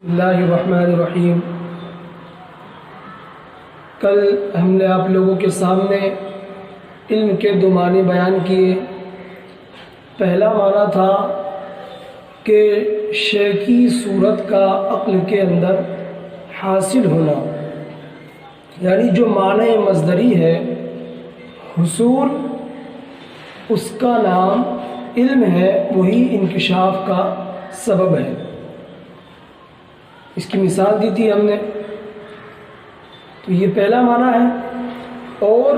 اللہ الرحمن الرحیم۔ کل ہم نے آپ لوگوں کے سامنے علم کے دو معنی بیان کیے۔ پہلا معنی تھا کہ شے کی صورت کا عقل کے اندر حاصل ہونا، یعنی جو معنی مصدری ہے حصول، اس کا نام علم ہے، وہی انکشاف کا سبب ہے۔ اس کی مثال دی تھی ہم نے، تو یہ پہلا معنی ہے۔ اور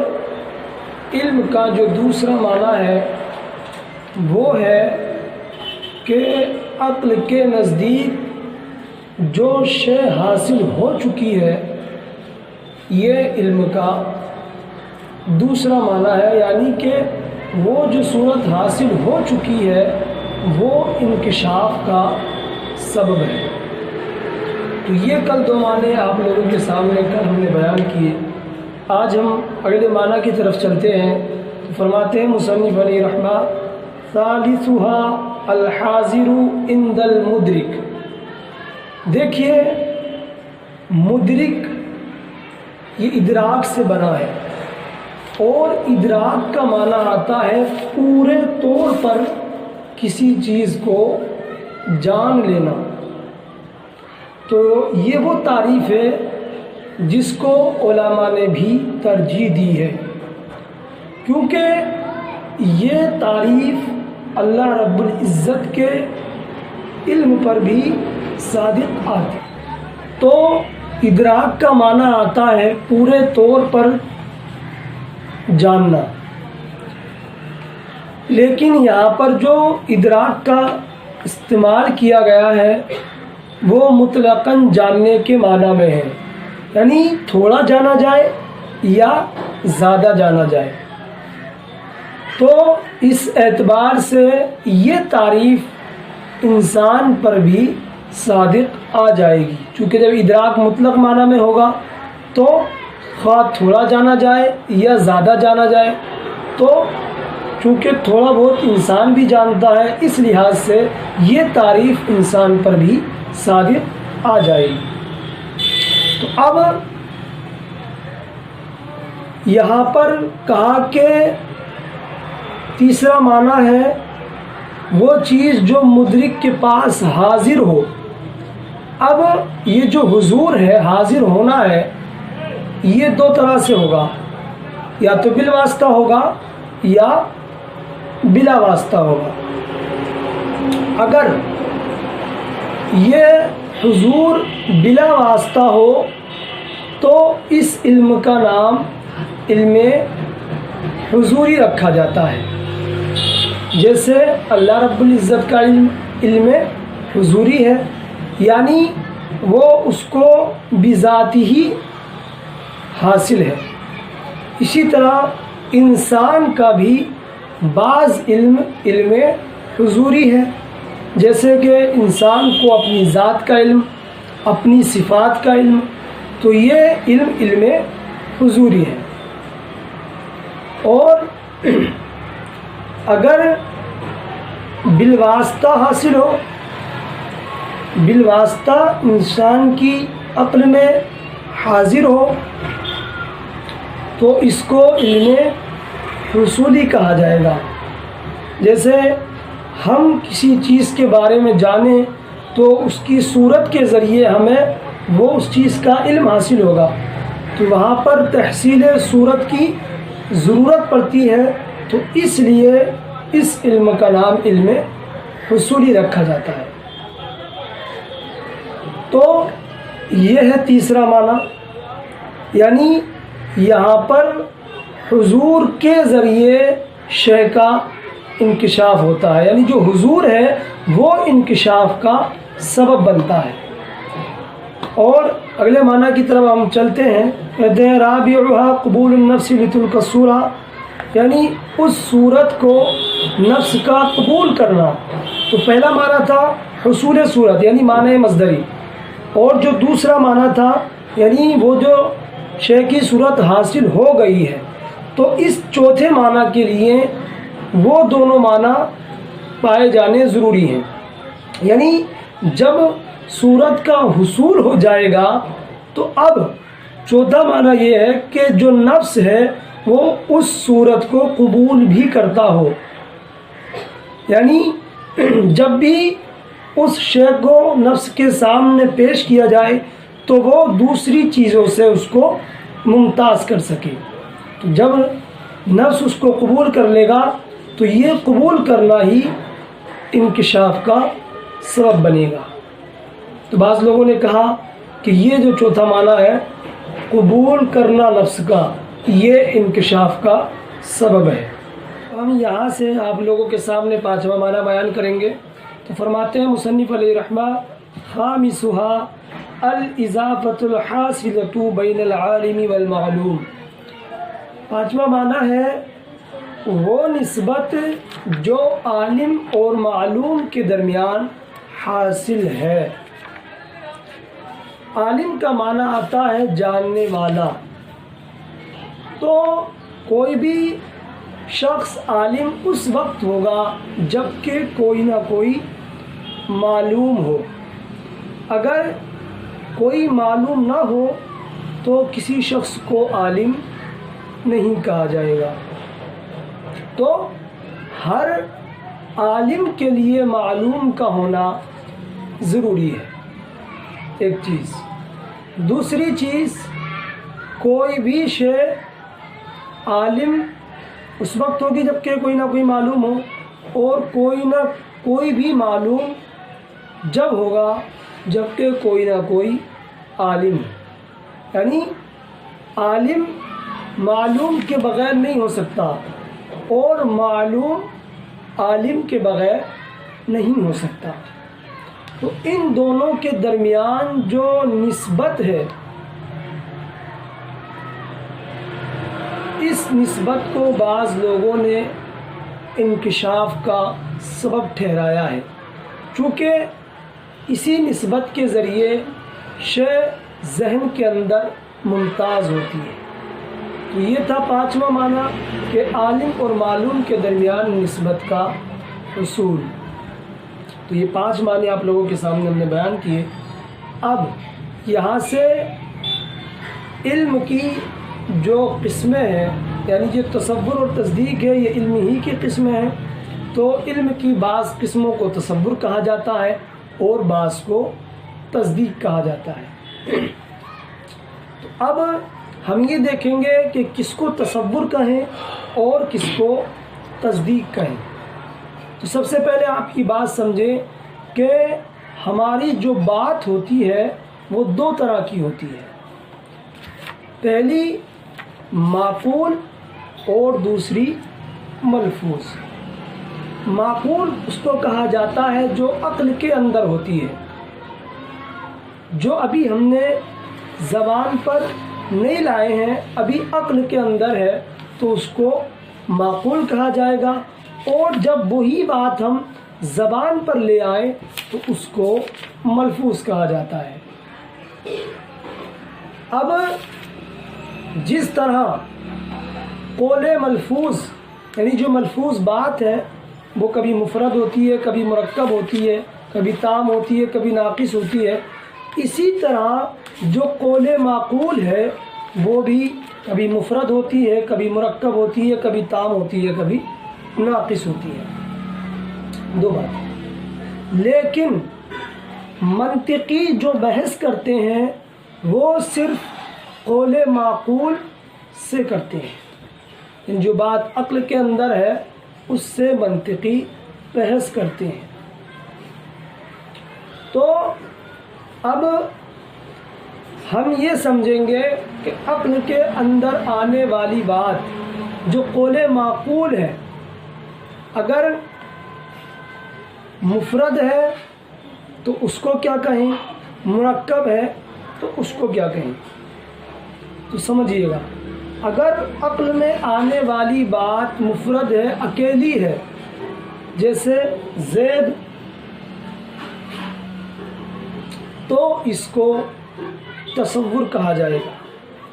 علم کا جو دوسرا معنی ہے وہ ہے کہ عقل کے نزدیک جو شے حاصل ہو چکی ہے، یہ علم کا دوسرا معنی ہے، یعنی کہ وہ جو صورت حاصل ہو چکی ہے وہ انکشاف کا سبب ہے۔ تو یہ کل دو معنی آپ لوگوں کے سامنے کل ہم نے بیان کیے۔ آج ہم اگلے معنی کی طرف چلتے ہیں۔ تو فرماتے ہیں مصنف علیہ رحمہ، ثالثها الحاضر عند المدرک۔ دیکھیے، مدرک یہ ادراک سے بنا ہے، اور ادراک کا معنی آتا ہے پورے طور پر کسی چیز کو جان لینا۔ تو یہ وہ تعریف ہے جس کو علماء نے بھی ترجیح دی ہے، کیونکہ یہ تعریف اللہ رب العزت کے علم پر بھی صادق آتی۔ تو ادراک کا معنی آتا ہے پورے طور پر جاننا، لیکن یہاں پر جو ادراک کا استعمال کیا گیا ہے وہ مطلقاً جاننے کے معنی میں ہے، یعنی تھوڑا جانا جائے یا زیادہ جانا جائے۔ تو اس اعتبار سے یہ تعریف انسان پر بھی صادق آ جائے گی، چونکہ جب ادراک مطلق معنی میں ہوگا تو خواہ تھوڑا جانا جائے یا زیادہ جانا جائے، تو چونکہ تھوڑا بہت انسان بھی جانتا ہے، اس لحاظ سے یہ تعریف انسان پر بھی صادق آ جائے گی۔ تو اب یہاں پر کہا کہ تیسرا معنی ہے وہ چیز جو مدرک کے پاس حاضر ہو۔ اب یہ جو حضور ہے، حاضر ہونا ہے، یہ دو طرح سے ہوگا، یا تو بالواسطہ ہوگا یا بلا واسطہ ہوگا۔ اگر یہ حضور بلا واسطہ ہو تو اس علم کا نام علم حضوری رکھا جاتا ہے، جیسے اللہ رب العزت کا علم حضوری ہے، یعنی وہ اس کو بذات ہی حاصل ہے۔ اسی طرح انسان کا بھی بعض علم حضوری ہے، جیسے کہ انسان کو اپنی ذات کا علم، اپنی صفات کا علم، تو یہ علم حضوری ہے۔ اور اگر بالواسطہ حاصل ہو، بالواسطہ انسان کی عقل میں حاضر ہو، تو اس کو علم حصولی کہا جائے گا۔ جیسے ہم کسی چیز کے بارے میں جانیں تو اس کی صورت کے ذریعے ہمیں وہ اس چیز کا علم حاصل ہوگا، تو وہاں پر تحصیل صورت کی ضرورت پڑتی ہے، تو اس لیے اس علم کا نام علم حصولی رکھا جاتا ہے۔ تو یہ ہے تیسرا معنی، یعنی یہاں پر حضور کے ذریعے شے کا انکشاف ہوتا ہے، یعنی جو حضور ہے وہ انکشاف کا سبب بنتا ہے۔ اور اگلے معنی کی طرف ہم چلتے ہیں، کہتے ہیں رابعها قبول النفس لتلك الصورة، یعنی اس صورت کو نفس کا قبول کرنا۔ تو پہلا معنی تھا حصول صورت، یعنی معنی مصدری، اور جو دوسرا معنی تھا یعنی وہ جو شے کی صورت حاصل ہو گئی ہے۔ تو اس چوتھے معنی کے لیے وہ دونوں معنی پائے جانے ضروری ہیں، یعنی جب صورت کا حصول ہو جائے گا تو اب چوتھا معنی یہ ہے کہ جو نفس ہے وہ اس صورت کو قبول بھی کرتا ہو، یعنی جب بھی اس شے کو نفس کے سامنے پیش کیا جائے تو وہ دوسری چیزوں سے اس کو ممتاز کر سکے۔ تو جب نفس اس کو قبول کر لے گا تو یہ قبول کرنا ہی انکشاف کا سبب بنے گا۔ تو بعض لوگوں نے کہا کہ یہ جو چوتھا معنی ہے قبول کرنا نفس کا، یہ انکشاف کا سبب ہے۔ ہم یہاں سے آپ لوگوں کے سامنے پانچواں معنی بیان کریں گے۔ تو فرماتے ہیں مصنف علیہ رحمہ، خامسها الاضافۃ الحاصلۃ بین العالم والمعلوم۔ پانچواں معنی ہے وہ نسبت جو عالم اور معلوم کے درمیان حاصل ہے۔ عالم کا معنی آتا ہے جاننے والا، تو کوئی بھی شخص عالم اس وقت ہوگا جب کہ کوئی نہ کوئی معلوم ہو۔ اگر کوئی معلوم نہ ہو تو کسی شخص کو عالم نہیں کہا جائے گا۔ تو ہر عالم کے لیے معلوم کا ہونا ضروری ہے، ایک چیز۔ دوسری چیز، کوئی بھی شے عالم اس وقت ہوگی جب کہ کوئی نہ کوئی معلوم ہو، اور کوئی بھی معلوم جب ہوگا جب کہ کوئی نہ کوئی عالم ہو، یعنی عالم معلوم کے بغیر نہیں ہو سکتا اور معلوم عالم کے بغیر نہیں ہو سکتا۔ تو ان دونوں کے درمیان جو نسبت ہے، اس نسبت کو بعض لوگوں نے انکشاف کا سبب ٹھہرایا ہے، چونکہ اسی نسبت کے ذریعے شے ذہن کے اندر ممتاز ہوتی ہے۔ تو یہ تھا پانچواں معنی کہ عالم اور معلوم کے درمیان نسبت کا حصول۔ تو یہ پانچ معنی آپ لوگوں کے سامنے ہم نے بیان کیے۔ اب یہاں سے علم کی جو قسمیں ہیں، یعنی جو تصور اور تصدیق ہے، یہ علم ہی کی قسمیں ہیں۔ تو علم کی بعض قسموں کو تصور کہا جاتا ہے اور بعض کو تصدیق کہا جاتا ہے۔ تو اب ہم یہ دیکھیں گے کہ کس کو تصور کہیں اور کس کو تصدیق کہیں۔ تو سب سے پہلے آپ کی بات سمجھیں کہ ہماری جو بات ہوتی ہے وہ دو طرح کی ہوتی ہے، پہلی معقول اور دوسری ملفوظ۔ معقول اس کو کہا جاتا ہے جو عقل کے اندر ہوتی ہے، جو ابھی ہم نے زبان پر نہیں لائے ہیں، ابھی عقل کے اندر ہے، تو اس کو معقول کہا جائے گا، اور جب وہی بات ہم زبان پر لے آئیں تو اس کو ملفوظ کہا جاتا ہے۔ اب جس طرح قول ملفوظ، یعنی جو ملفوظ بات ہے وہ کبھی مفرد ہوتی ہے، کبھی مرکب ہوتی ہے، کبھی تام ہوتی ہے، کبھی ناقص ہوتی ہے، اسی طرح جو قول معقول ہے وہ بھی کبھی مفرد ہوتی ہے، کبھی مرکب ہوتی ہے، کبھی تام ہوتی ہے، کبھی ناقص ہوتی ہے۔ دو بات۔ لیکن منطقی جو بحث کرتے ہیں وہ صرف قول معقول سے کرتے ہیں، جو بات عقل کے اندر ہے اس سے منطقی بحث کرتے ہیں۔ تو اب ہم یہ سمجھیں گے کہ عقل کے اندر آنے والی بات جو قول معقول ہے، اگر مفرد ہے تو اس کو کیا کہیں، مرکب ہے تو اس کو کیا کہیں۔ تو سمجھیے گا، اگر عقل میں آنے والی بات مفرد ہے، اکیلی ہے، جیسے زید، تو اس کو تصور کہا جائے گا۔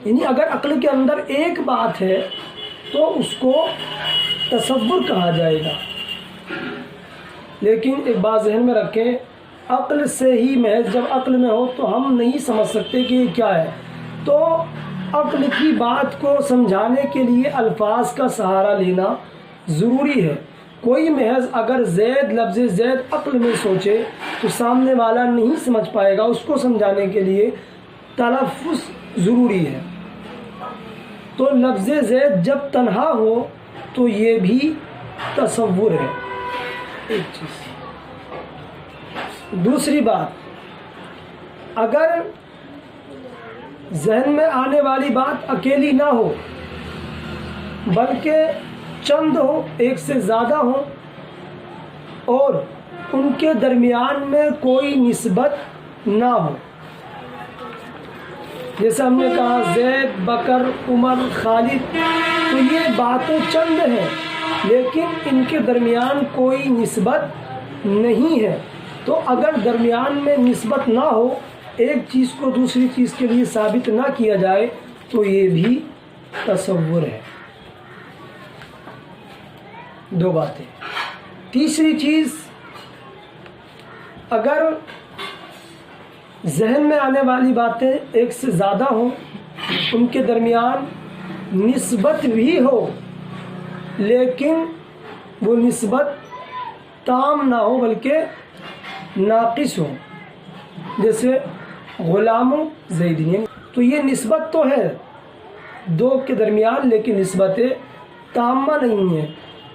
یعنی اگر عقل کے اندر ایک بات ہے تو اس کو تصور کہا جائے گا۔ لیکن ایک بات ذہن میں رکھیں، عقل سے ہی محض جب عقل میں ہو تو ہم نہیں سمجھ سکتے کہ یہ کیا ہے. تو عقل کی بات کو سمجھانے کے لیے الفاظ کا سہارا لینا ضروری ہے. کوئی محض اگر زید لفظ زید عقل میں سوچے تو سامنے والا نہیں سمجھ پائے گا. اس کو سمجھانے کے لیے تلفظ ضروری ہے. تو لفظ زید جب تنہا ہو تو یہ بھی تصور ہے. ایک چیز. دوسری بات, اگر ذہن میں آنے والی بات اکیلی نہ ہو بلکہ چند ہو, ایک سے زیادہ ہو, اور ان کے درمیان میں کوئی نسبت نہ ہو, جیسے ہم نے کہا زید, بکر, عمر, خالد, تو یہ باتیں چند ہیں لیکن ان کے درمیان کوئی نسبت نہیں ہے. تو اگر درمیان میں نسبت نہ ہو, ایک چیز کو دوسری چیز کے لیے ثابت نہ کیا جائے تو یہ بھی تصور ہے. دو باتیں. تیسری چیز, اگر ذہن میں آنے والی باتیں ایک سے زیادہ ہوں, ان کے درمیان نسبت بھی ہو لیکن وہ نسبت تام نہ ہو بلکہ ناقص ہو, جیسے غلام و زیدین, تو یہ نسبت تو ہے دو کے درمیان لیکن نسبت تامہ نہیں ہے.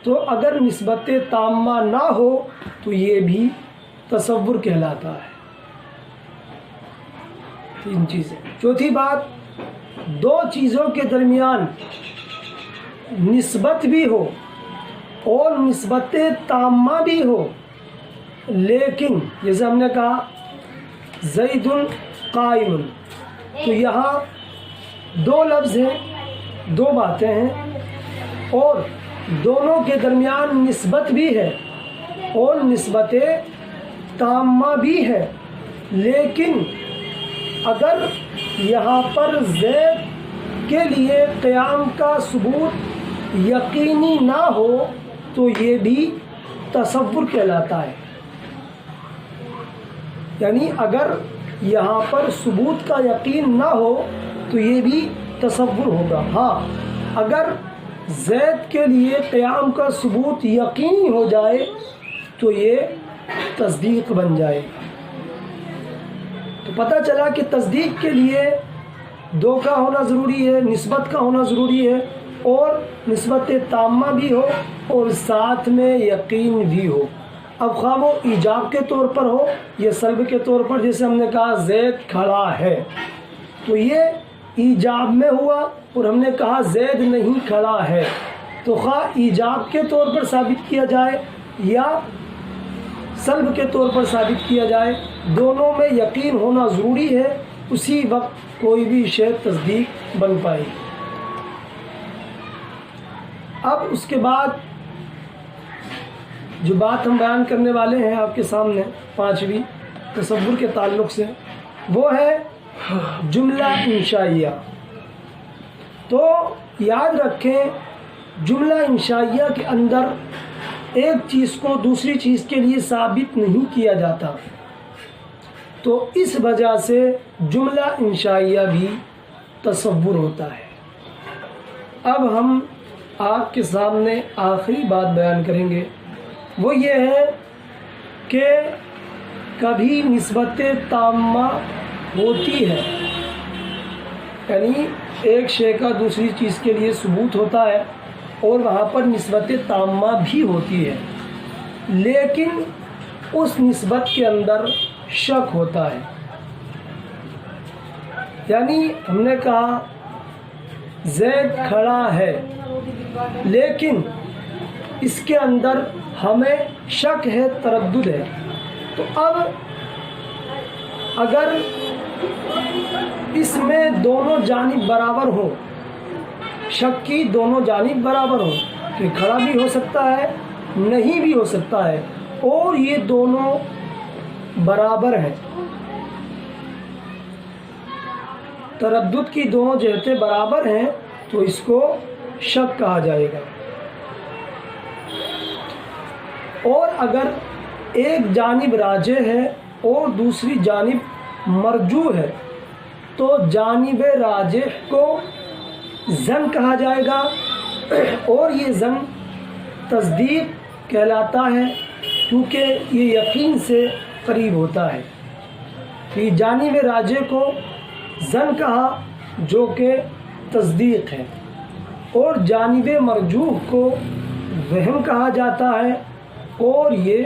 تو اگر نسبت تامہ نہ ہو تو یہ بھی تصور کہلاتا ہے. تین چیزیں. چوتھی بات, دو چیزوں کے درمیان نسبت بھی ہو اور نسبت تامہ بھی ہو, لیکن جیسے ہم نے کہا زید قائم, تو یہاں دو لفظ ہیں, دو باتیں ہیں, اور دونوں کے درمیان نسبت بھی ہے اور نسبت تامہ بھی ہے, لیکن اگر یہاں پر زید کے لیے قیام کا ثبوت یقینی نہ ہو تو یہ بھی تصور کہلاتا ہے. یعنی اگر یہاں پر ثبوت کا یقین نہ ہو تو یہ بھی تصور ہوگا. ہاں, اگر زید کے لیے قیام کا ثبوت یقینی ہو جائے تو یہ تصدیق بن جائے. تو پتہ چلا کہ تصدیق کے لیے دو کا ہونا ضروری ہے, نسبت کا ہونا ضروری ہے, اور نسبت تامہ بھی ہو اور ساتھ میں یقین بھی ہو. اب خواہ وہ ایجاب کے طور پر ہو یا سلب کے طور پر, جیسے ہم نے کہا زید کھڑا ہے, تو یہ ایجاب میں ہوا, اور ہم نے کہا زید نہیں کھڑا ہے, تو خواہ ایجاب کے طور پر ثابت کیا جائے یا سلب کے طور پر ثابت کیا جائے, دونوں میں یقین ہونا ضروری ہے. اسی وقت کوئی بھی شے تصدیق بن پائے. اب اس کے بعد جو بات ہم بیان کرنے والے ہیں آپ کے سامنے پانچویں تصور کے تعلق سے, وہ ہے جملہ انشائیہ. تو یاد رکھیں, جملہ انشائیہ کے اندر ایک چیز کو دوسری چیز کے لیے ثابت نہیں کیا جاتا, تو اس وجہ سے جملہ انشائیہ بھی تصور ہوتا ہے. اب ہم آپ کے سامنے آخری بات بیان کریں گے, وہ یہ ہے کہ کبھی نسبت تامہ ہوتی ہے, یعنی ایک شے کا دوسری چیز کے لیے ثبوت ہوتا ہے اور وہاں پر نسبت تامہ بھی ہوتی ہے, لیکن اس نسبت کے اندر شک ہوتا ہے. یعنی ہم نے کہا زید کھڑا ہے, لیکن اس کے اندر ہمیں شک ہے, تردد ہے. تو اب اگر اس میں دونوں جانب برابر ہوں, شک کی دونوں جانب برابر ہوں, کہ کھڑا بھی ہو سکتا ہے نہیں بھی ہو سکتا ہے, اور یہ دونوں برابر ہیں, تردد کی دونوں جہتیں برابر ہیں, تو اس کو شک کہا جائے گا. اور اگر ایک جانب راجح ہے اور دوسری جانب مرجوح ہے تو جانب راجح کو ظن کہا جائے گا، اور یہ ظن تصدیق کہلاتا ہے کیونکہ یہ یقین سے قریب ہوتا ہے۔ یہ جانب راجح کو ظن کہا جو کہ تصدیق ہے، اور جانب مرجوح کو وہم کہا جاتا ہے اور یہ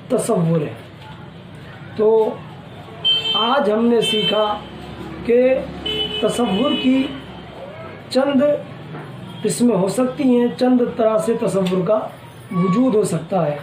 تصور ہے۔ تو آج ہم نے سیکھا کہ تصور کی چند قسمیں ہو سکتی ہیں، چند طرح سے تصور کا وجود ہو سکتا ہے۔